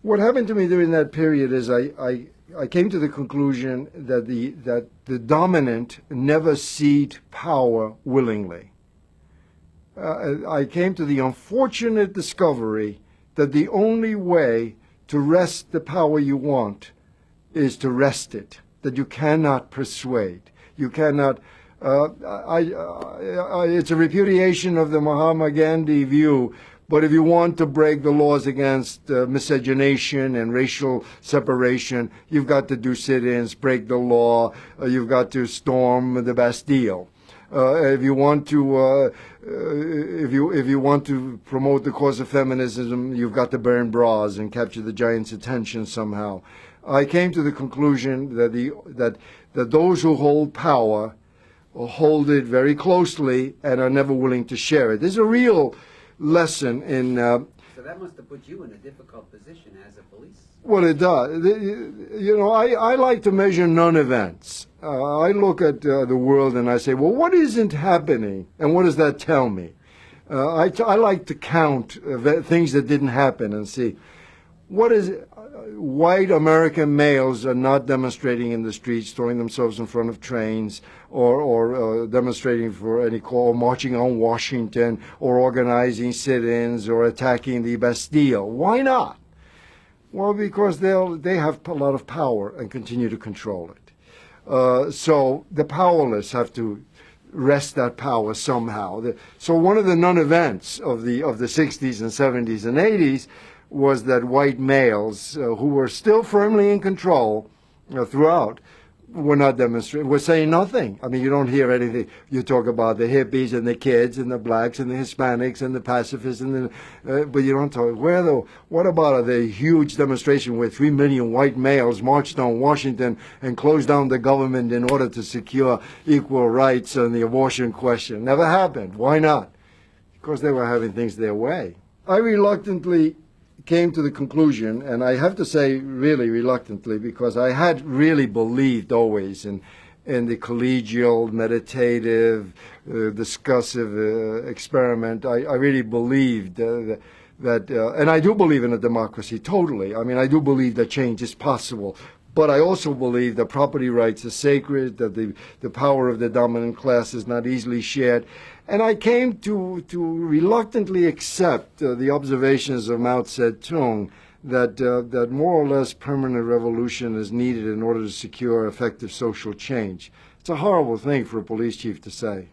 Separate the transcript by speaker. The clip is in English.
Speaker 1: What happened to me during that period is I came to the conclusion that the dominant never cede power willingly. I came to the unfortunate discovery that the only way to wrest the power you want is to wrest it, that you cannot persuade. You cannot. It's a repudiation of the Mahatma Gandhi view, but if you want to break the laws against miscegenation and racial separation, you've got to do sit-ins, break the law, you've got to storm the Bastille. If you want to, if you want to promote the cause of feminism, you've got to burn bras and capture the giant's attention somehow. I came to the conclusion that that those who hold power hold it very closely and are never willing to share it. There's a real lesson in.
Speaker 2: So that must have put you in a difficult position as a police.
Speaker 1: Well, it does. You know, I like to measure non-events. I look at the world and I say, well, what isn't happening, and what does that tell me? I like to count things that didn't happen and see what is. White American males are not demonstrating in the streets, throwing themselves in front of trains, or demonstrating for any call, marching on Washington, or organizing sit-ins, or attacking the Bastille. Why not? Well, because they have a lot of power and continue to control it. So the powerless have to wrest that power somehow. So one of the non-events of the 60s and 70s and 80s was that white males who were still firmly in control throughout were not demonstrating, were saying nothing. I mean, you don't hear anything. You talk about the hippies and the kids and the blacks and the Hispanics and the pacifists, and but you don't talk. What about the huge demonstration where 3 million white males marched on Washington and closed down the government in order to secure equal rights on the abortion question? Never happened. Why not? Because they were having things their way. I reluctantly came to the conclusion, and I have to say really reluctantly, because I had really believed always in the collegial, meditative, discussive experiment. I really believed that, and I do believe in a democracy totally. I mean, I do believe that change is possible. But I also believe that property rights are sacred, that the power of the dominant class is not easily shared. And I came to reluctantly accept the observations of Mao Zedong that more or less permanent revolution is needed in order to secure effective social change. It's a horrible thing for a police chief to say.